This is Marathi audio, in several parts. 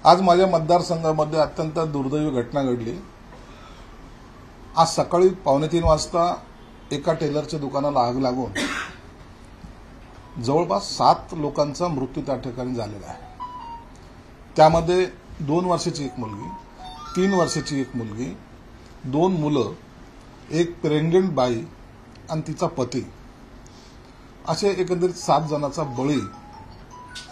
आज माझ्या मतदारसंघामध्ये अत्यंत दुर्दैवी घटना घडली। आज सकाळी 2:45 वाजता एका टेलरच्या दुकानाला आग लागून जवळपास 7 लोकांचा मृत्यू त्या ठिकाणी झालेला आहे। त्यामध्ये 2 वर्षाची एक मुलगी, 3 वर्षाची एक मुलगी, 2 मुलं, एक प्रेग्नंट बाई आणि तिचा पती असे एकंदरीत 7 जणांचा बळी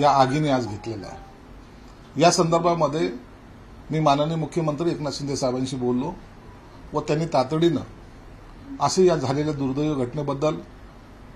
या आगीने आज घेतलेला आहे। या संदर्भामध्ये मी माननीय मुख्यमंत्री एकनाथ शिंदे साहेबांशी बोललो व त्यांनी तातडीनं असे या झालेल्या दुर्दैवी घटनेबद्दल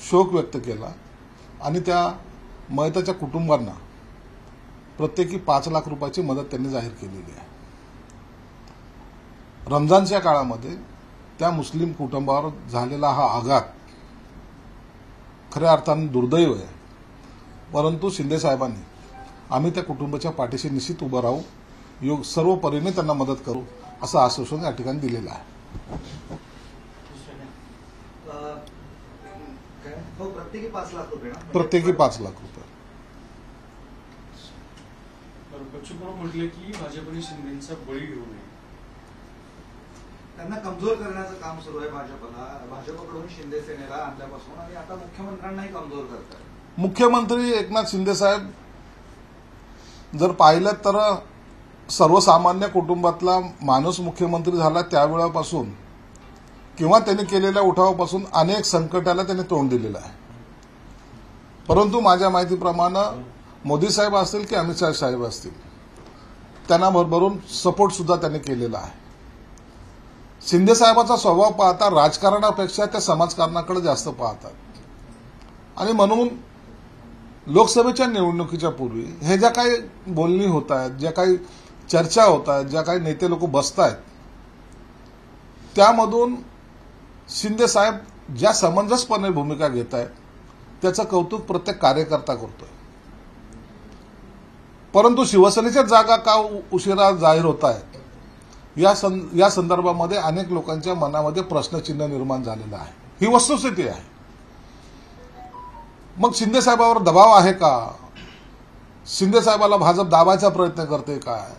शोक व्यक्त केला आणि त्या मयताच्या कुटुंबांना प्रत्येकी 5 लाख रुपयाची मदत त्यांनी जाहीर केलेली आहे। रमजानच्या काळामध्ये त्या मुस्लिम कुटुंबावर झालेला हा आघात खऱ्या अर्थाने दुर्दैव आहे, परंतु शिंदे साहेबांनी आम्ही त्या कुटुंबाच्या पाठीशी निश्चित उभं राहू, सर्व परीने त्यांना मदत करू असं आश्वासन या ठिकाणी दिलेलं आहे। प्रत्येकी 5 लाख रुपये प्रत्येकी 5 लाख रुपये। बच्चू कडू म्हटले की भाजपने शिंदेचा बळी घेऊ नये, त्यांना कमजोर करण्याचं काम सुरू आहे भाजपकडून शिंदे सेनेला आणल्यापासून, आणि आता मुख्यमंत्र्यांनाही कमजोर करतात। मुख्यमंत्री एकनाथ शिंदे साहेब जर पाहिलं तर सर्वसामान्य कुटुंबातला माणूस मुख्यमंत्री झाला त्यावेळेपासून किंवा त्यांनी केलेल्या उठावापासून अनेक संकटाला त्यांनी तोंड दिलेलं आहे। परंतु माझ्या माहितीप्रमाणे मोदी साहेब असतील की अमित शाह साहेब असतील, त्यांना भरभरून सपोर्ट सुद्धा त्यांनी केलेला आहे। शिंदे साहेबाचा स्वभाव पाहता राजकारणापेक्षा त्या समाजकारणाकडे जास्त पाहतात आणि म्हणून लोकसभेच्या निवडणुकीच्या पूर्वी हे ज्या काही बोलणी होत आहेत, ज्या काही चर्चा होत आहेत, ज्या काही नेते लोक बसत आहेत, त्यामधून शिंदे साहेब ज्या समंजसपणे भूमिका घेत आहेत त्याचं कौतुक प्रत्येक कार्यकर्ता करतोय। परंतु शिवसेनेच्या जागा का उशिरा जाहीर होत आहेत या संदर्भामध्ये अनेक लोकांच्या मनामध्ये प्रश्नचिन्ह निर्माण झालेलं आहे। ही वस्तुस्थिती आहे। मग शिंदे साहेबांवर दबाव आहे का? शिंदे साहेबाला भाजप दाबायचा प्रयत्न करते काय?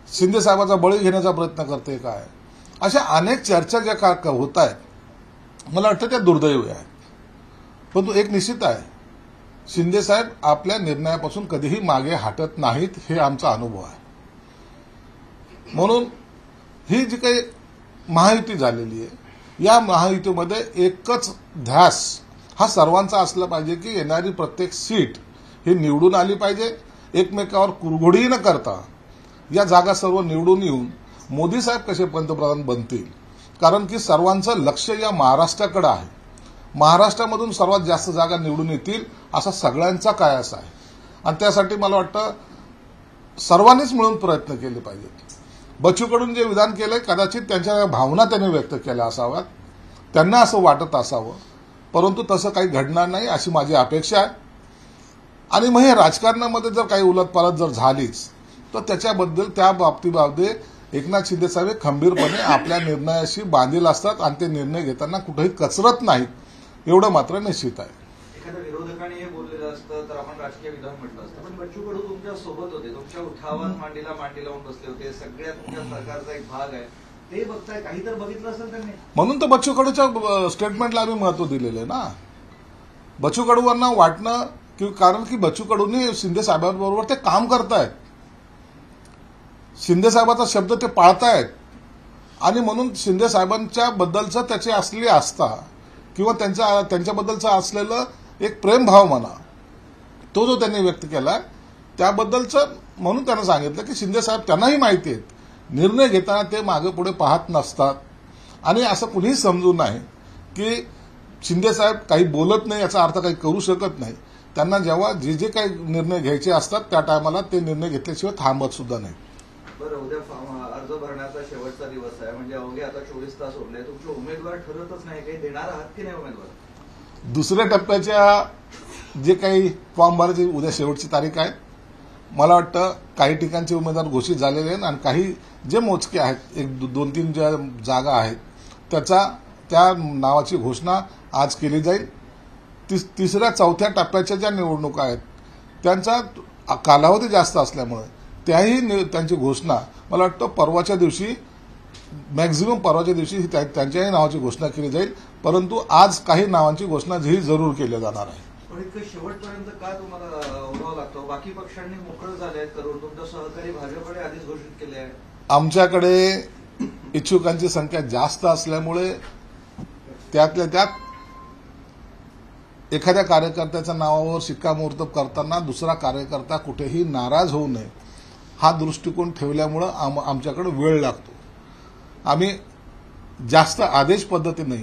शिंदे साहेबाचा बळी घेण्याचा प्रयत्न करते काय? अशा अनेक चर्चा ज्या का होत आहेत, मला वाटतं त्या दुर्दैवी आहेत। परंतु एक निश्चित आहे, शिंदे साहेब आपल्या निर्णयापासून कधीही मागे हटत नाहीत, हे आमचा अनुभव आहे। म्हणून ही जी काही महायुती झालेली आहे, या महायुतीमध्ये एकच ध्यास हा सर्वांचा असला पाहिजे की येणारी प्रत्येक सीट ही निवडून आली पाहिजे। एकमेकावर कुरघोडी न करता या जागा सर्व निवडून येऊन मोदी साहेब कसे पंतप्रधान बनतील, कारण की सर्वांचं लक्ष या महाराष्ट्राकडे आहे। महाराष्ट्रामधून सर्वात जास्त जागा निवडून येतील असा सगळ्यांचा कायास आहे आणि त्यासाठी मला वाटतं सर्वांनीच मिळून प्रयत्न केले पाहिजेत। बच्चू कडून जे विधान केलंय कदाचित त्यांच्या भावना त्यांनी व्यक्त केल्या असाव्यात, त्यांना असं वाटत असावं, परंतु तसं काही घडणार नाही अशी माझी अपेक्षा आहे। आणि मग हे राजकारणामध्ये जर काही उलटपालट जर झालीच तर त्याच्याबद्दल त्या बाबतीमध्ये एकनाथ शिंदे साहेब खंबीरपणे आपल्या निर्णयाशी बांधील असतात आणि ते निर्णय घेताना कुठेही कचरत नाहीत, एवढं मात्र निश्चित आहे। एखाद्या विरोधकाने हे बोललेलं असतं तर आपण राजकीय विधान म्हटलं असतं, पण बच्चू कडू तुमच्या सोबत होते, तुमच्या उठावात मांडीला मांडी लावून बसले होते, सगळ्या तुमच्या सरकारचा एक भाग आहे, ते बघताय, काही तर बघितलं असेल त्यांनी, म्हणून तर बच्चू कडूच्या स्टेटमेंटला आम्ही महत्व दिलेलं आहे ना। बच्चू कडूंना वाटणं की कारण की बच्चू कडूंनी शिंदे साहेबांबरोबर ते काम करतायत, शिंदे साहेबाचा शब्द ते पाळतायत आणि म्हणून शिंदे साहेबांच्या बद्दलचं त्याची असलेली आस्था किंवा त्यांच्याबद्दलचं असलेलं एक प्रेमभाव म्हणा, तो जो त्यांनी व्यक्त केला त्याबद्दलचं, म्हणून त्यांना सांगितलं की शिंदे साहेब त्यांनाही माहिती आहेत निर्णय घेताना ते मागे पुढे पाहत नसतात आणि असं कुणीही समजू नये की शिंदे साहेब काही बोलत नाही याचा अर्थ काही करू शकत नाही। त्यांना जेव्हा जे जे काही निर्णय घ्यायचे असतात त्या टायमाला ते निर्णय घेतल्याशिवाय थांबत सुद्धा नाही। बरं, उद्या अर्ज भरण्याचा शेवटचा दिवस आहे, म्हणजे अवघे आता 24 तास उरले, तुमचे उमेदवार ठरतच नाही, काही देणार आहात की नाही उमेदवार? दुसऱ्या टप्प्याच्या जे काही फॉर्म भरायची उद्या शेवटची तारीख आहे। मला वाटतं काही ठिकाणचे उमेदवार घोषित झालेले आहेत आणि काही जे मोजके आहेत, 1-2-3 ज्या जागा आहेत त्या नावाची घोषणा आज केली जाईल। तिसऱ्या चौथ्या टप्प्याच्या ज्या निवडणुका आहेत त्यांचा कालावधी जास्त असल्यामुळे त्यांची घोषणा मला वाटतं परवाच्या दिवशी, मॅक्झिमम परवाच्या दिवशी त्यांच्याही नावाची घोषणा केली जाईल. परंतु आज काही नावांची घोषणा ही जरूर केली जाणार आहे. पण इतकं शेवटपर्यंत का तुम्हाला ओढावं लागतं? बाकी पक्षांनी मोकळं झाले करून, तुमचा सहकारी भाजपने आधीच घोषित केले आहे. आमच्याकडे इच्छुकांची संख्या जास्त असल्यामुळे त्यातल्या त्यात एखाद्या कार्यकर्त्याच्या नावावर शिक्कामोर्तब करताना दुसरा कार्यकर्ता कुठेही नाराज होऊ नये हा दृष्टिकोन ठेवल्यामुळे आमच्याकडे वेळ लागतो. आम्ही जास्त आदेश पद्धतीने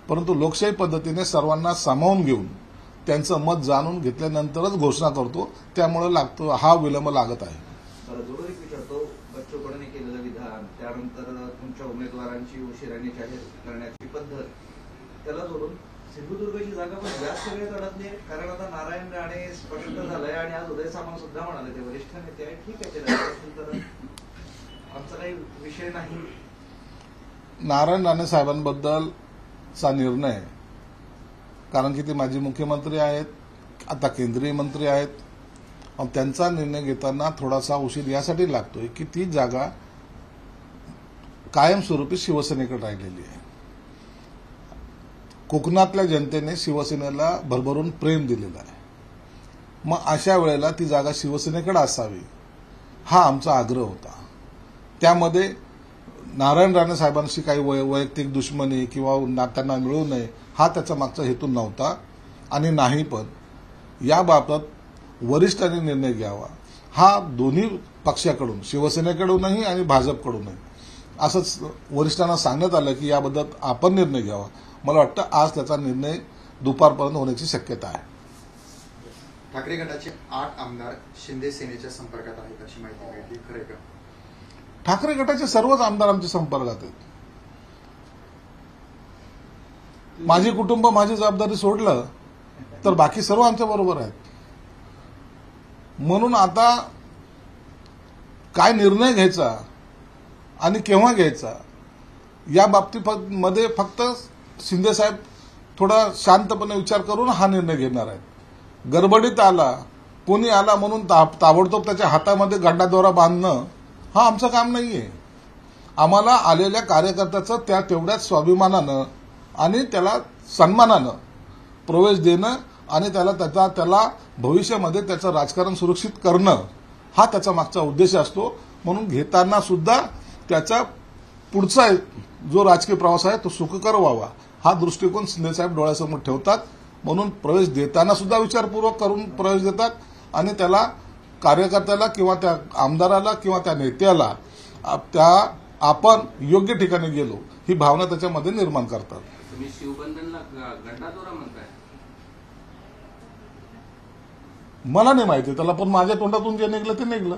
परंतु लोकशाही पद्धतीने सर्वांना सामावून घेऊन त्यांचं मत जाणून घेतल्यानंतरच घोषणा करतो. त्यामुळे हा विलंब लागत आहे. जोडून एक विचारतो, बच्चू कडूंनी केलेलं विधान, त्यानंतर तुमच्या उमेदवारांची उशिराने जाहीर करण्याची पद्धत, त्याला जोडून सिंधुदुर्गची जागा पण जास्त वेळ अडकली आहे. कारण आता नारायण राणे स्पष्ट झालंय आणि आज उदय सामंत सुद्धा म्हणाले ते वरिष्ठ नेते आहे, ठीक आहे ते असेल तर आमचा काही विषय नाही. नारायण राणे साहेबांबद्दलचा निर्णय, कारण की ते माजी मुख्यमंत्री आहेत, आता केंद्रीय मंत्री आहेत, त्यांचा निर्णय घेताना थोडासा उशीर यासाठी लागतोय की ती जागा कायमस्वरूपी शिवसेनेकडे राहिलेली आहे. कोकणातल्या जनतेने शिवसेनेला भरभरून प्रेम दिलेलं आहे. मग अशा वेळेला ती जागा शिवसेनेकडे असावी हा आमचा आग्रह होता. त्यामध्ये नारायण राणे साहेबांशी काही वैयक्तिक दुश्मनी किंवा त्यांना मिळू नये हा त्याचा मागचा हेतू नव्हता आणि नाही. पण याबाबत वरिष्ठांनी निर्णय घ्यावा हा दोन्ही पक्षाकडून, शिवसेनेकडूनही आणि भाजपकडूनही असंच वरिष्ठांना सांगण्यात आलं की याबद्दल आपण निर्णय घ्यावा. मला वाटतं आज त्याचा निर्णय दुपारपर्यंत होण्याची शक्यता आहे. ठाकरे गटाचे 8 आमदार शिंदे सेनेच्या संपर्कात आहेत अशी माहिती मिळते, खरे का? ठाकरे गटाचे सर्वच आमदार आमच्या संपर्कात आहेत. माझे कुटुंब माझी जबाबदारी सोडलं तर बाकी सर्व आमच्या बरोबर आहेत. म्हणून आता काय निर्णय घ्यायचा आणि केव्हा घ्यायचा या बाबतीमध्ये फक्त शिंदे साहेब थोडा शांतपणे विचार करून हा निर्णय घेणार आहेत. गडबडीत आला, कोणी आला म्हणून ताबडतोब त्याच्या हातामध्ये गड्डादोरा बांधणं हा आमचं काम नाहीये. आम्हाला आलेल्या कार्यकर्त्याचं त्या तेवढ्याच स्वाभिमानानं आणि त्याला सन्मानानं प्रवेश देणं आणि त्याला भविष्यामध्ये त्याचं राजकारण सुरक्षित करणं हा त्याचा मागचा उद्देश असतो. म्हणून घेताना सुद्धा त्याचा पुढचा जो राजकीय प्रवास आहे तो सुखकर व्हावा हा दृष्टिकोन शिंदेसाहेब डोळ्यासमोर ठेवतात. म्हणून प्रवेश देताना सुद्धा विचारपूर्वक करून प्रवेश देतात आणि त्याला कार्यकर्त्याला किंवा त्या आमदाराला किंवा त्या नेत्याला आपण योग्य ठिकाणी गेलो ही भावना त्याच्यामध्ये निर्माण करतात. तुम्ही शिवबंधनला गड्डादोरा म्हणताय? मला नाही माहिती त्याला, पण माझ्या तोंडातून जे निघलं ते निघलं.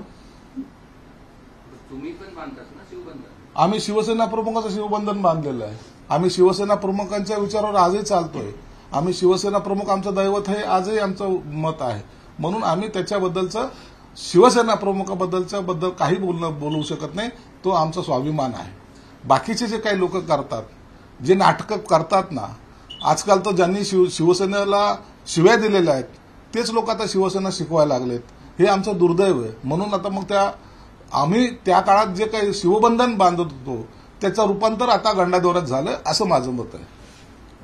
तुम्ही पण बांधतात ना शिवबंधन? आम्ही शिवसेना प्रमुखाचं शिवबंधन बांधलेलं आहे. आम्ही शिवसेना प्रमुखांच्या विचारावर आजही चालतोय. आम्ही शिवसेना प्रमुख आमचं दैवत आहे, आजही आमचं मत आहे. म्हणून आम्ही त्याच्याबद्दलचं शिवसेना प्रमुखाबद्दल काही बोलू शकत नाही. तो आमचा स्वाभिमान आहे. बाकीचे जे काही लोक करतात, जे नाटकं करतात ना, आजकाल तर ज्यांनी शिवसेनेला शिव्या दिलेल्या आहेत तेच लोक आता शिवसेना शिकवायला लागलेत. हे आमचं दुर्दैव आहे. म्हणून आता मग आम्ही त्या काळात जे काही शिवबंधन बांधत होतो त्याचं रूपांतर आता गंडादोऱ्यात झालं असं माझं मत आहे.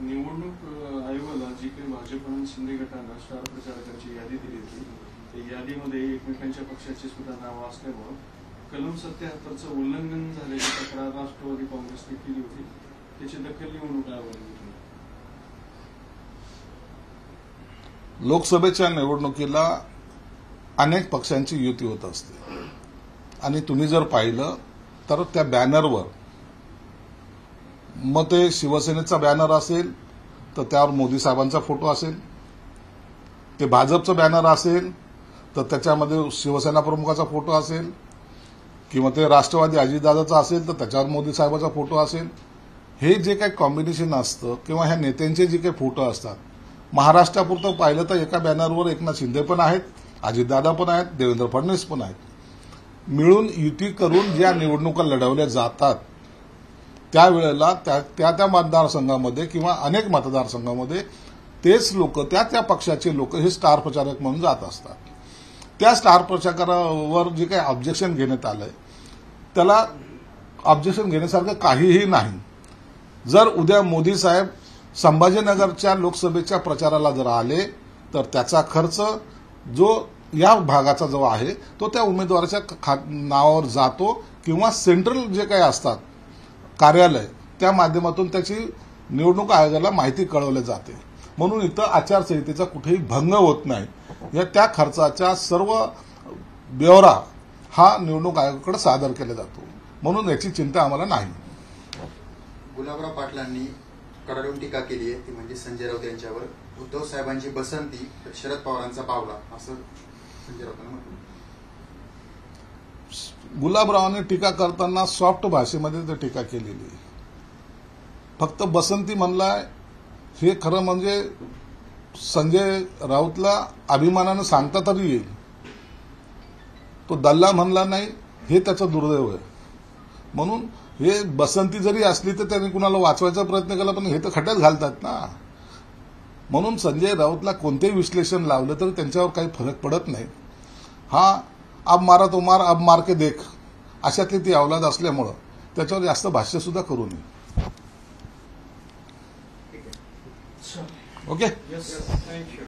निवडणूक आयोगाला जी काही भाजप शिंदे गटानं स्टार प्रचारकांची यादी दिली होती त्या यादीमध्ये एकमेकांच्या पक्षाची सुद्धा नावं असल्यामुळे कलम 77चं उल्लंघन झाल्याची तक्रार राष्ट्रवादी काँग्रेसने केली होती. त्याची दखल निवडणूक आयोगाने घेतली. लोकसभेच्या निवडणुकीला अनेक पक्षांची युती होत असते आणि तुम्ही जर पाहिलं तर त्या बॅनरवर मग ते शिवसेनेचा बॅनर असेल तर त्यावर मोदी साहेबांचा फोटो असेल, ते भाजपचं बॅनर असेल तर त्याच्यामध्ये शिवसेना प्रमुखाचा फोटो असेल, किंवा ते राष्ट्रवादी अजितदादाचा असेल तर त्याच्यावर मोदी साहेबांचा फोटो असेल. हे जे काही कॉम्बिनेशन असतं किंवा ह्या नेत्यांचे जे काही फोटो असतात, महाराष्ट्रापुरतं पाहिलं तर एका बॅनरवर एकनाथ शिंदे पण आहेत, अजितदादा पण आहेत, देवेंद्र फडणवीस पण आहेत. मिळून युती करून ज्या निवडणुका लढवल्या जातात त्यावेळेला त्या मतदारसंघामध्ये किंवा अनेक मतदारसंघामध्ये तेच लोक त्या पक्षाचे लोक हे स्टार प्रचारक म्हणून जात असतात. त्या स्टार प्रचारकावर जे काही ऑब्जेक्शन घेण्यात आलंय त्याला ऑब्जेक्शन घेण्यासारखं काहीही नाही. जर उद्या मोदी साहेब संभाजीनगरच्या लोकसभेच्या प्रचाराला जर आले तर त्याचा खर्च जो या भागाचा जो आहे तो त्या उमेदवाराच्या नावावर जातो किंवा सेंट्रल जे काही असतात कार्यालय त्या माध्यमातून त्याची निवडणूक आयोगाला माहिती कळवली जाते. म्हणून इथं आचारसंहितेचा कुठेही भंग होत नाही. या त्या खर्चाचा सर्व ब्यौरा हा निवडणूक आयोगाकडे सादर केला जातो. म्हणून याची चिंता आम्हाला नाही. गुलाबराव पाटलांनी कडाडून टीका केली आहे ती म्हणजे संजय राऊत यांच्यावर. उद्धव साहेबांची बसंती तर शरद पवारांचा पावला असं संजय राऊतांनी म्हटलं. गुलाबरावांनी टीका करताना सॉफ्ट भाषेमध्ये ते टीका केलेली आहे. फक्त बसंती म्हणलाय हे खरं म्हणजे संजय राऊतला अभिमानानं सांगता तरी येईल. तो दल्ला म्हणला नाही हे त्याचं दुर्दैव आहे. म्हणून हे बसंती जरी असली तर त्यांनी कुणाला वाचवायचा प्रयत्न केला पण हे तर खड्ड्यात घालतात ना. म्हणून संजय राऊतला कोणतेही विश्लेषण लावलं तर त्यांच्यावर काही फरक पडत नाही. हा अब मारा तो मार अब मार के देख अशातली ती अवलाद असल्यामुळं त्याच्यावर जास्त भाष्य सुद्धा करू नये. ओके. Yes, thank you.